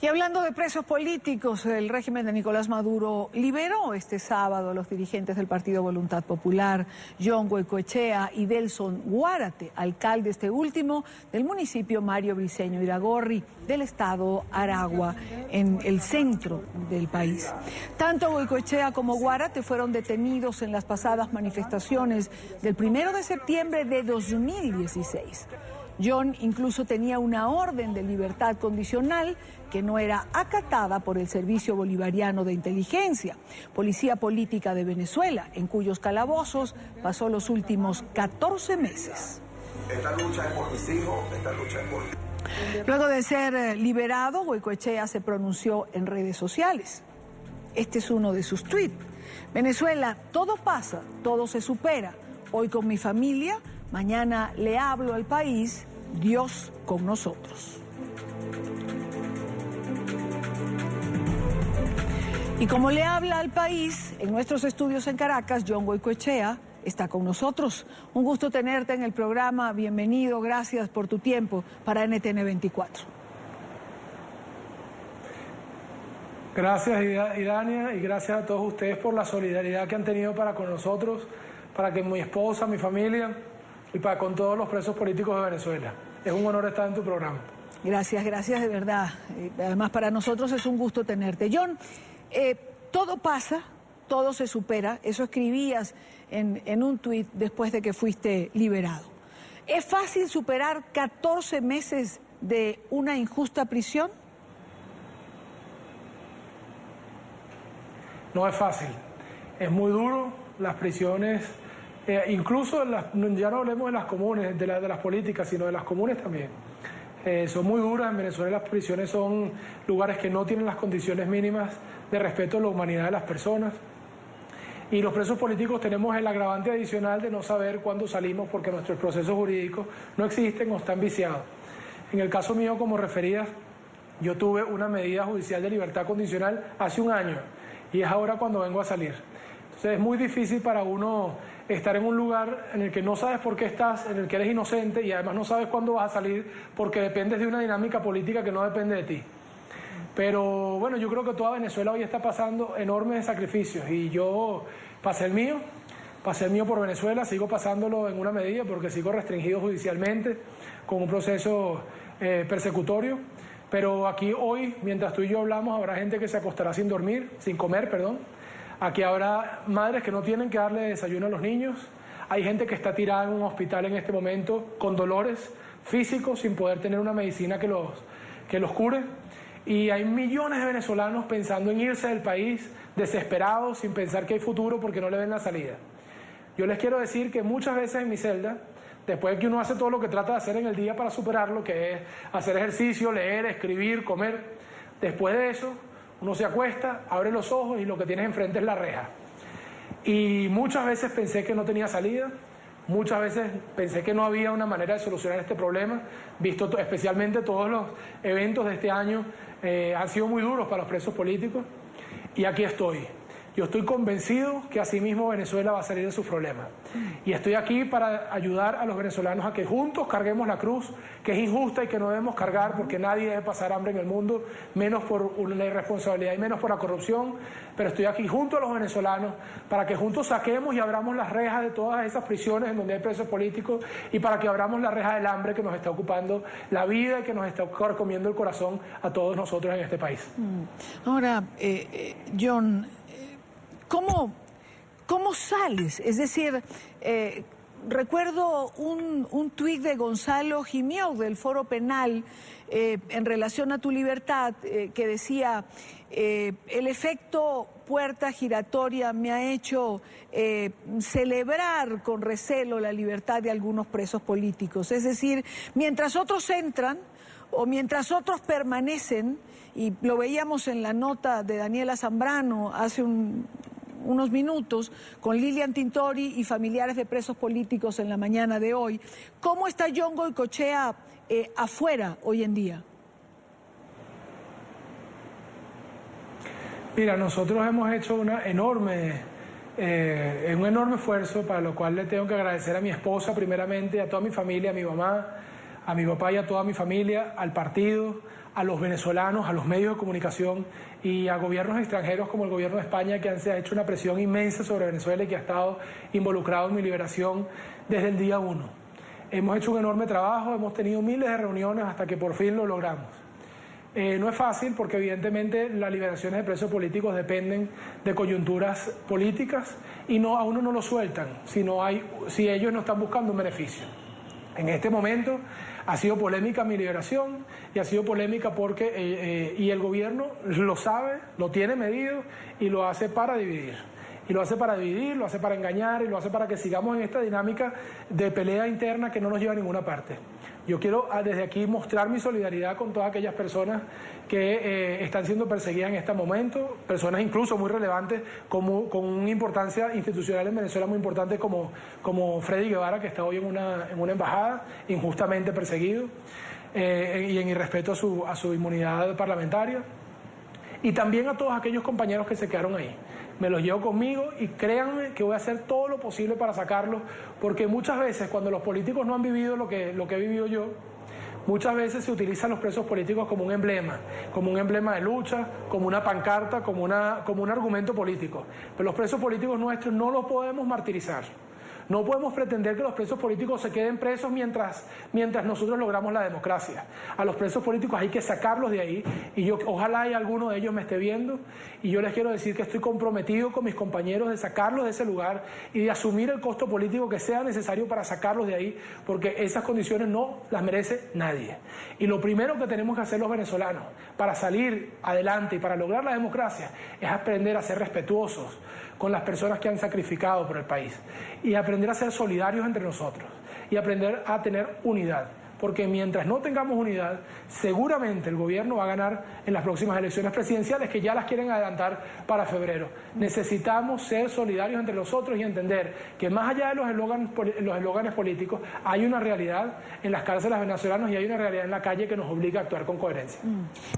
Y hablando de presos políticos, el régimen de Nicolás Maduro liberó este sábado a los dirigentes del Partido Voluntad Popular, John Goicoechea y Delson Guárate, alcalde este último del municipio Mario Briceño Iragorri del estado Aragua, en el centro del país. Tanto Goicoechea como Guárate fueron detenidos en las pasadas manifestaciones del 1 de septiembre de 2016. John incluso tenía una orden de libertad condicional que no era acatada por el Servicio Bolivariano de Inteligencia, Policía Política de Venezuela, en cuyos calabozos pasó los últimos 14 meses. Esta lucha es por mis hijos, esta lucha es por mí. Luego de ser liberado, Goicoechea se pronunció en redes sociales. Este es uno de sus tweets. Venezuela, todo pasa, todo se supera. Hoy con mi familia, mañana le hablo al país, Dios con nosotros. Y como le habla al país, en nuestros estudios en Caracas, John Goicoechea está con nosotros. Un gusto tenerte en el programa, bienvenido, gracias por tu tiempo para NTN 24. Gracias, Idania, y gracias a todos ustedes por la solidaridad que han tenido para con nosotros, para que mi esposa, mi familia y para con todos los presos políticos de Venezuela. Es un honor estar en tu programa. Gracias, gracias de verdad. Además, para nosotros es un gusto tenerte. John, todo pasa, todo se supera. Eso escribías en un tuit después de que fuiste liberado. ¿Es fácil superar 14 meses de una injusta prisión? No es fácil. Es muy duro. Las prisiones... incluso ya no hablemos de las comunes, de las políticas, sino de las comunes también. Son muy duras. En Venezuela las prisiones son lugares que no tienen las condiciones mínimas de respeto a la humanidad de las personas. Y los presos políticos tenemos el agravante adicional de no saber cuándo salimos porque nuestros procesos jurídicos no existen o están viciados. En el caso mío, como referías, yo tuve una medida judicial de libertad condicional hace un año y es ahora cuando vengo a salir. Entonces es muy difícil para uno estar en un lugar en el que no sabes por qué estás, en el que eres inocente y además no sabes cuándo vas a salir porque dependes de una dinámica política que no depende de ti. Pero bueno, yo creo que toda Venezuela hoy está pasando enormes sacrificios y yo pasé el mío por Venezuela, sigo pasándolo en una medida porque sigo restringido judicialmente con un proceso persecutorio. Pero aquí hoy, mientras tú y yo hablamos, habrá gente que se acostará sin comer. Aquí habrá madres que no tienen que darle desayuno a los niños. Hay gente que está tirada en un hospital en este momento con dolores físicos sin poder tener una medicina que los cure. Y hay millones de venezolanos pensando en irse del país, desesperados, sin pensar que hay futuro porque no le ven la salida. Yo les quiero decir que muchas veces en mi celda, después de que uno hace todo lo que trata de hacer en el día para superarlo, que es hacer ejercicio, leer, escribir, comer, después de eso uno se acuesta, abre los ojos y lo que tienes enfrente es la reja. Y muchas veces pensé que no tenía salida, muchas veces pensé que no había una manera de solucionar este problema, visto especialmente todos los eventos de este año han sido muy duros para los presos políticos y aquí estoy. Yo estoy convencido que así mismo Venezuela va a salir de sus problemas. Y estoy aquí para ayudar a los venezolanos a que juntos carguemos la cruz, que es injusta y que no debemos cargar porque nadie debe pasar hambre en el mundo, menos por una irresponsabilidad y menos por la corrupción. Pero estoy aquí junto a los venezolanos para que juntos saquemos y abramos las rejas de todas esas prisiones en donde hay presos políticos y para que abramos la reja del hambre que nos está ocupando la vida y que nos está comiendo el corazón a todos nosotros en este país. Ahora, John, ¿cómo sales? Es decir, recuerdo un tuit de Gonzalo Gimió del Foro Penal en relación a tu libertad que decía, el efecto puerta giratoria me ha hecho celebrar con recelo la libertad de algunos presos políticos. Es decir, mientras otros entran o mientras otros permanecen, y lo veíamos en la nota de Daniela Zambrano hace unos minutos, con Lilian Tintori y familiares de presos políticos en la mañana de hoy. ¿Cómo está John Goicoechea afuera hoy en día? Mira, nosotros hemos hecho un enorme esfuerzo, para lo cual le tengo que agradecer a mi esposa primeramente, a toda mi familia, a mi mamá, a mi papá y a toda mi familia, al partido, a los venezolanos, a los medios de comunicación y a gobiernos extranjeros como el gobierno de España, que se ha hecho una presión inmensa sobre Venezuela y que ha estado involucrado en mi liberación desde el día 1. Hemos hecho un enorme trabajo, hemos tenido miles de reuniones hasta que por fin lo logramos. No es fácil porque evidentemente las liberaciones de presos políticos dependen de coyunturas políticas y a uno no lo sueltan si ellos no están buscando un beneficio. En este momento ha sido polémica mi liberación y ha sido polémica porque y el gobierno lo sabe, lo tiene medido y lo hace para dividir. Y lo hace para dividir, lo hace para engañar y lo hace para que sigamos en esta dinámica de pelea interna que no nos lleva a ninguna parte. Yo quiero desde aquí mostrar mi solidaridad con todas aquellas personas que están siendo perseguidas en este momento, personas incluso muy relevantes con una importancia institucional en Venezuela muy importante como Freddy Guevara, que está hoy en una embajada, injustamente perseguido, y en irrespeto a su inmunidad parlamentaria. Y también a todos aquellos compañeros que se quedaron ahí. Me los llevo conmigo y créanme que voy a hacer todo lo posible para sacarlos, porque muchas veces cuando los políticos no han vivido lo que he vivido yo, muchas veces se utilizan los presos políticos como un emblema de lucha, como una pancarta, como un argumento político. Pero los presos políticos nuestros no los podemos martirizar. No podemos pretender que los presos políticos se queden presos mientras nosotros logramos la democracia. A los presos políticos hay que sacarlos de ahí y ojalá alguno de ellos me esté viendo y yo les quiero decir que estoy comprometido con mis compañeros de sacarlos de ese lugar y de asumir el costo político que sea necesario para sacarlos de ahí, porque esas condiciones no las merece nadie. Y lo primero que tenemos que hacer los venezolanos para salir adelante y para lograr la democracia es aprender a ser respetuosos con las personas que han sacrificado por el país y aprender a ser solidarios entre nosotros y aprender a tener unidad, porque mientras no tengamos unidad, seguramente el gobierno va a ganar en las próximas elecciones presidenciales, que ya las quieren adelantar para febrero. Necesitamos ser solidarios entre nosotros y entender que más allá de los eslóganes políticos, hay una realidad en las cárceles venezolanas y hay una realidad en la calle que nos obliga a actuar con coherencia.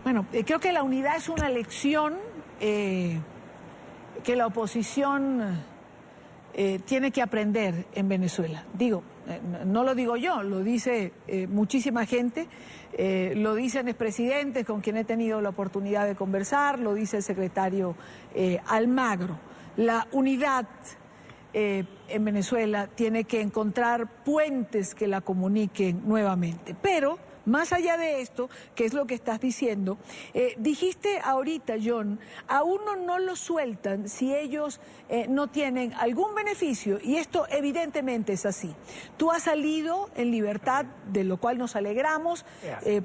Bueno, creo que la unidad es una lección que la oposición tiene que aprender en Venezuela. No lo digo yo, lo dice muchísima gente, lo dicen expresidentes con quien he tenido la oportunidad de conversar, lo dice el secretario Almagro. La unidad en Venezuela tiene que encontrar puentes que la comuniquen nuevamente, pero más allá de esto, que es lo que estás diciendo, dijiste ahorita, John, a uno no lo sueltan si ellos no tienen algún beneficio, y esto evidentemente es así. Tú has salido en libertad, de lo cual nos alegramos,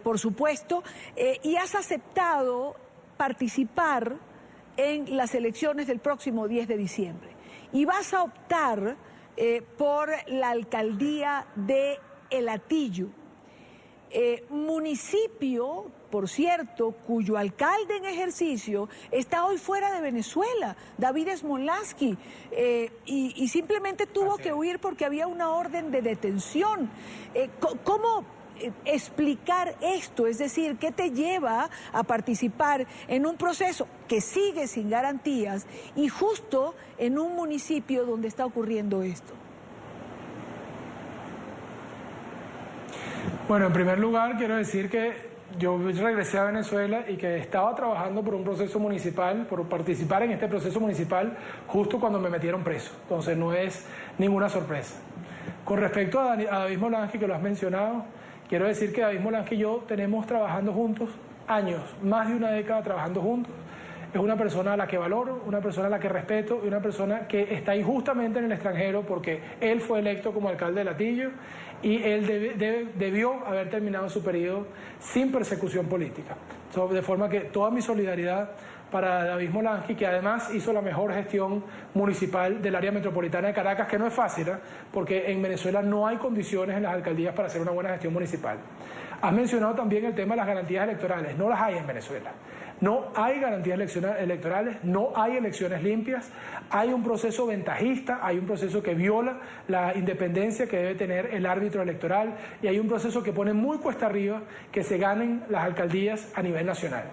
por supuesto, y has aceptado participar en las elecciones del próximo 10 de diciembre. Y vas a optar por la alcaldía de El Hatillo. Municipio, por cierto, cuyo alcalde en ejercicio está hoy fuera de Venezuela, David Smolansky, y simplemente tuvo que huir porque había una orden de detención. ¿Cómo explicar esto? Es decir, ¿qué te lleva a participar en un proceso que sigue sin garantías y justo en un municipio donde está ocurriendo esto? Bueno, en primer lugar quiero decir que yo regresé a Venezuela y que estaba trabajando por un proceso municipal, por participar en este proceso municipal justo cuando me metieron preso. Entonces no es ninguna sorpresa. Con respecto a David Smolansky, que lo has mencionado, quiero decir que David Smolansky y yo tenemos trabajando juntos años, más de una década trabajando juntos. Es una persona a la que valoro, una persona a la que respeto y una persona que está injustamente en el extranjero porque él fue electo como alcalde de Hatillo y él debió haber terminado su periodo sin persecución política. De forma que toda mi solidaridad para David Smolansky, que además hizo la mejor gestión municipal del área metropolitana de Caracas, que no es fácil, porque en Venezuela no hay condiciones en las alcaldías para hacer una buena gestión municipal. Has mencionado también el tema de las garantías electorales. No las hay en Venezuela. No hay garantías electorales, no hay elecciones limpias, hay un proceso ventajista, hay un proceso que viola la independencia que debe tener el árbitro electoral y hay un proceso que pone muy cuesta arriba que se ganen las alcaldías a nivel nacional.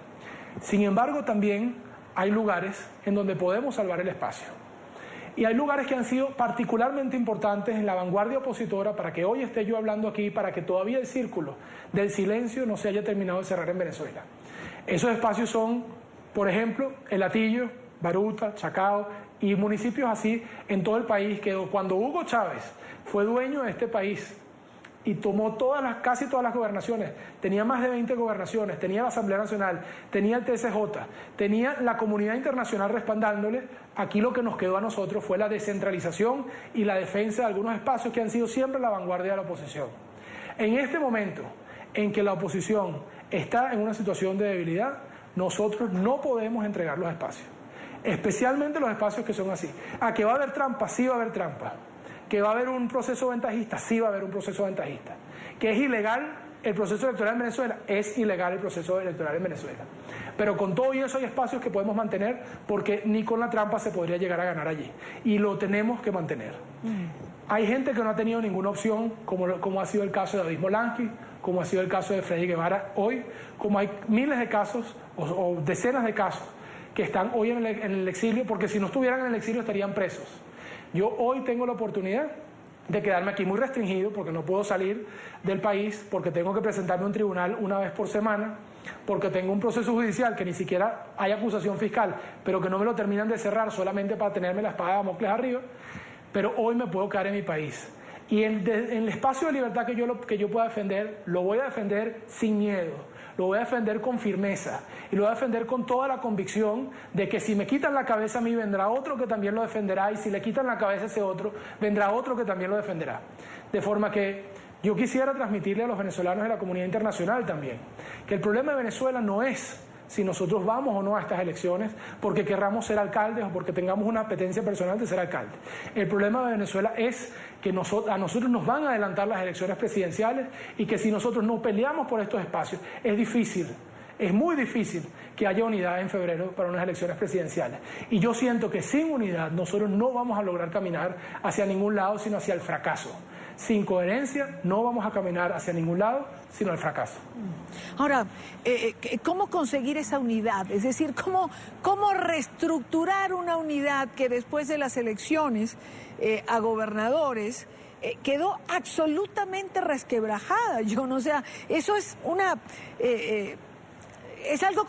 Sin embargo, también hay lugares en donde podemos salvar el espacio. Y hay lugares que han sido particularmente importantes en la vanguardia opositora para que hoy esté yo hablando aquí, para que todavía el círculo del silencio no se haya terminado de cerrar en Venezuela. Esos espacios son, por ejemplo, El Hatillo, Baruta, Chacao y municipios así en todo el país, que cuando Hugo Chávez fue dueño de este país y tomó casi todas las gobernaciones, tenía más de 20 gobernaciones, tenía la Asamblea Nacional, tenía el TSJ, tenía la comunidad internacional respaldándole. Aquí lo que nos quedó a nosotros fue la descentralización y la defensa de algunos espacios que han sido siempre la vanguardia de la oposición. En este momento en que la oposición está en una situación de debilidad, nosotros no podemos entregar los espacios, especialmente los espacios que son así. ¿A que va a haber trampa? Sí va a haber trampa. ¿Que va a haber un proceso ventajista? Sí va a haber un proceso ventajista. ¿Que es ilegal el proceso electoral en Venezuela? Es ilegal el proceso electoral en Venezuela. Pero con todo y eso hay espacios que podemos mantener, porque ni con la trampa se podría llegar a ganar allí. Y lo tenemos que mantener. Hay gente que no ha tenido ninguna opción, como ha sido el caso de David Molansky, como ha sido el caso de Freddy Guevara hoy, como hay miles de casos o decenas de casos que están hoy en el exilio, porque si no estuvieran en el exilio estarían presos. Yo hoy tengo la oportunidad de quedarme aquí muy restringido, porque no puedo salir del país, porque tengo que presentarme a un tribunal una vez por semana, porque tengo un proceso judicial que ni siquiera hay acusación fiscal, pero que no me lo terminan de cerrar solamente para tenerme la espada de Damocles arriba. Pero hoy me puedo quedar en mi país. Y en el espacio de libertad que yo pueda defender, lo voy a defender sin miedo. Lo voy a defender con firmeza y lo voy a defender con toda la convicción de que si me quitan la cabeza a mí, vendrá otro que también lo defenderá, y si le quitan la cabeza a ese otro, vendrá otro que también lo defenderá. De forma que yo quisiera transmitirle a los venezolanos de la comunidad internacional también que el problema de Venezuela no es si nosotros vamos o no a estas elecciones porque querramos ser alcaldes o porque tengamos una apetencia personal de ser alcalde. El problema de Venezuela es que a nosotros nos van a adelantar las elecciones presidenciales, y que si nosotros no peleamos por estos espacios, es difícil, es muy difícil que haya unidad en febrero para unas elecciones presidenciales. Y yo siento que sin unidad nosotros no vamos a lograr caminar hacia ningún lado, sino hacia el fracaso. Sin coherencia no vamos a caminar hacia ningún lado, sino al fracaso. Ahora, ¿cómo conseguir esa unidad? Es decir, ¿cómo reestructurar una unidad que después de las elecciones a gobernadores quedó absolutamente resquebrajada? Eso es una... es algo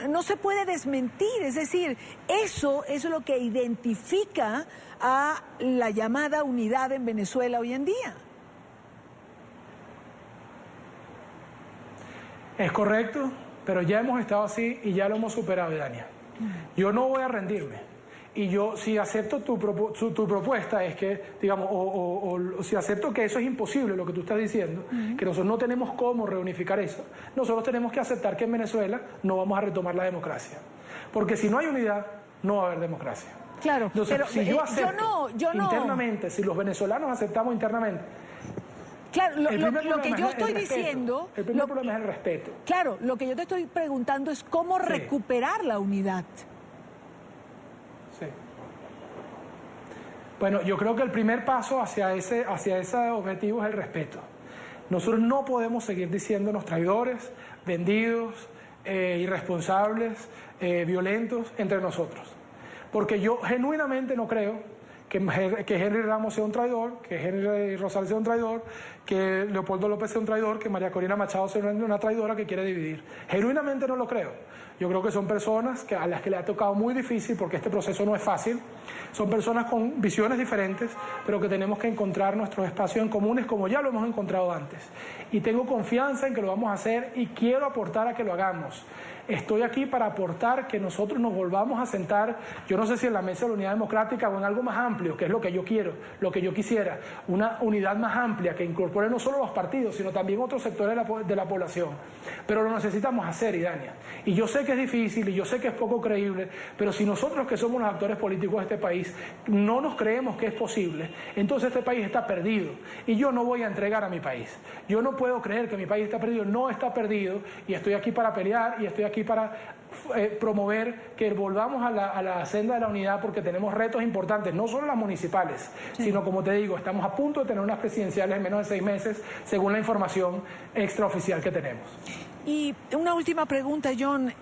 no se puede desmentir, es decir, eso es lo que identifica a la llamada unidad en Venezuela hoy en día. Es correcto, pero ya hemos estado así y ya lo hemos superado, Dania. Yo no voy a rendirme. Y yo, si acepto tu propuesta, es que, digamos, o si acepto que eso es imposible, lo que tú estás diciendo, que nosotros no tenemos cómo reunificar eso, nosotros tenemos que aceptar que en Venezuela no vamos a retomar la democracia. Porque si no hay unidad, no va a haber democracia. Claro, entonces, pero si yo acepto yo no. internamente, si los venezolanos aceptamos internamente... Claro, lo que yo estoy diciendo... El primer problema es el respeto. Claro, lo que yo te estoy preguntando es cómo recuperar la unidad. Sí. Bueno, yo creo que el primer paso hacia ese objetivo es el respeto. Nosotros no podemos seguir diciéndonos traidores, vendidos, irresponsables, violentos entre nosotros. Porque yo genuinamente no creo que Henry Ramos sea un traidor, que Henry Rosales sea un traidor, que Leopoldo López sea un traidor, que María Corina Machado sea una traidora que quiere dividir. Genuinamente no lo creo. Yo creo que son personas a las que le ha tocado muy difícil, porque este proceso no es fácil. Son personas con visiones diferentes, pero que tenemos que encontrar nuestros espacios en comunes como ya lo hemos encontrado antes. Y tengo confianza en que lo vamos a hacer y quiero aportar a que lo hagamos. Estoy aquí para aportar que nosotros nos volvamos a sentar, yo no sé si en la mesa de la unidad democrática o en algo más amplio, que es lo que yo quiero, lo que yo quisiera, una unidad más amplia que incorpore no solo los partidos, sino también otros sectores de la población. Pero lo necesitamos hacer, Idania. Y yo sé que es difícil y yo sé que es poco creíble, pero si nosotros, que somos los actores políticos de este país, no nos creemos que es posible, entonces este país está perdido. Y yo no voy a entregar a mi país. Yo no puedo creer que mi país está perdido. No está perdido, y estoy aquí para pelear y estoy aquí para promover que volvamos a la senda de la unidad, porque tenemos retos importantes, no solo las municipales, sino, como te digo, estamos a punto de tener unas presidenciales en menos de 6 meses, según la información extraoficial que tenemos. Y una última pregunta, John.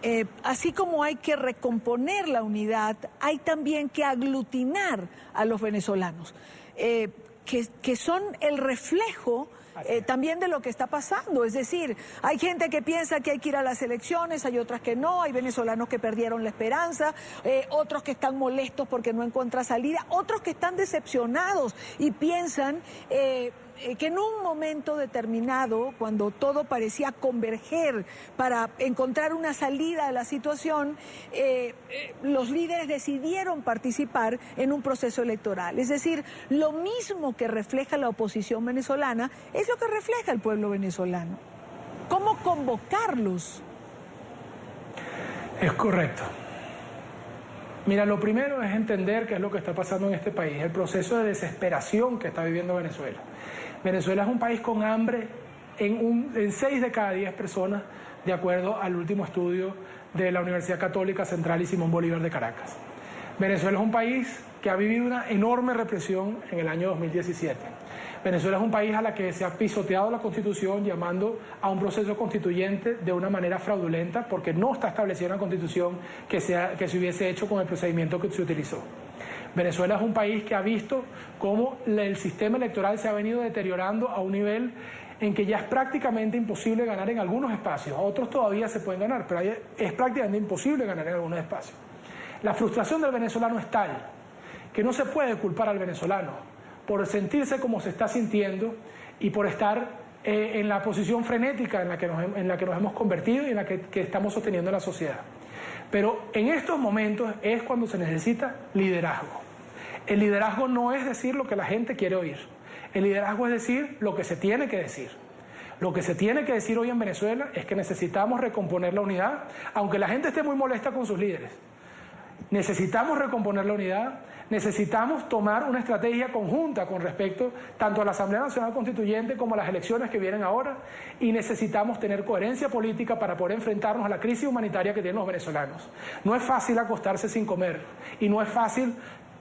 Así como hay que recomponer la unidad, hay también que aglutinar a los venezolanos, que son el reflejo también de lo que está pasando. Es decir, hay gente que piensa que hay que ir a las elecciones, hay otras que no, hay venezolanos que perdieron la esperanza, otros que están molestos porque no encuentran salida, otros que están decepcionados y piensan que en un momento determinado, cuando todo parecía converger para encontrar una salida a la situación, los líderes decidieron participar en un proceso electoral. Es decir, lo mismo que refleja la oposición venezolana es lo que refleja el pueblo venezolano. ¿Cómo convocarlos? Es correcto. Mira, lo primero es entender qué es lo que está pasando en este país, el proceso de desesperación que está viviendo Venezuela. Venezuela es un país con hambre en 6 de cada 10 personas, de acuerdo al último estudio de la Universidad Católica Central y Simón Bolívar de Caracas. Venezuela es un país que ha vivido una enorme represión en el año 2017. Venezuela es un país a la que se ha pisoteado la Constitución llamando a un proceso constituyente de una manera fraudulenta porque no está establecida una Constitución que se hubiese hecho con el procedimiento que se utilizó. Venezuela es un país que ha visto cómo el sistema electoral se ha venido deteriorando a un nivel en que ya es prácticamente imposible ganar en algunos espacios. Otros todavía se pueden ganar, pero es prácticamente imposible ganar en algunos espacios. La frustración del venezolano es tal que no se puede culpar al venezolano por sentirse como se está sintiendo y por estar en la posición frenética en la que nos hemos convertido y en la que estamos sosteniendo la sociedad. Pero en estos momentos es cuando se necesita liderazgo. El liderazgo no es decir lo que la gente quiere oír. El liderazgo es decir lo que se tiene que decir. Lo que se tiene que decir hoy en Venezuela es que necesitamos recomponer la unidad, aunque la gente esté muy molesta con sus líderes. Necesitamos recomponer la unidad, necesitamos tomar una estrategia conjunta con respecto tanto a la Asamblea Nacional Constituyente como a las elecciones que vienen ahora, y necesitamos tener coherencia política para poder enfrentarnos a la crisis humanitaria que tienen los venezolanos. No es fácil acostarse sin comer y no es fácil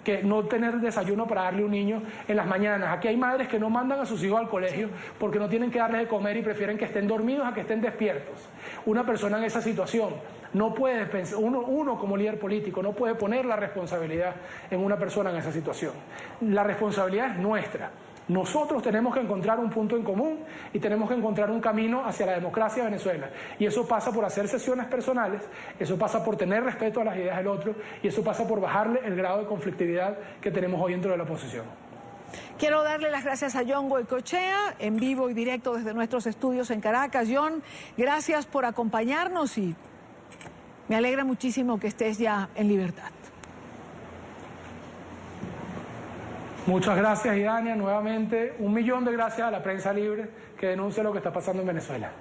que no tener desayuno para darle a un niño en las mañanas. Aquí hay madres que no mandan a sus hijos al colegio porque no tienen que darles de comer y prefieren que estén dormidos a que estén despiertos. Una persona en esa situación no puede pensar, uno como líder político no puede poner la responsabilidad en una persona en esa situación. La responsabilidad es nuestra. Nosotros tenemos que encontrar un punto en común y tenemos que encontrar un camino hacia la democracia de Venezuela. Y eso pasa por hacer sesiones personales, eso pasa por tener respeto a las ideas del otro y eso pasa por bajarle el grado de conflictividad que tenemos hoy dentro de la oposición. Quiero darle las gracias a John Goicoechea, en vivo y directo desde nuestros estudios en Caracas. John, gracias por acompañarnos y me alegra muchísimo que estés ya en libertad. Muchas gracias, Idania. Nuevamente, 1.000.000 de gracias a la prensa libre que denuncia lo que está pasando en Venezuela.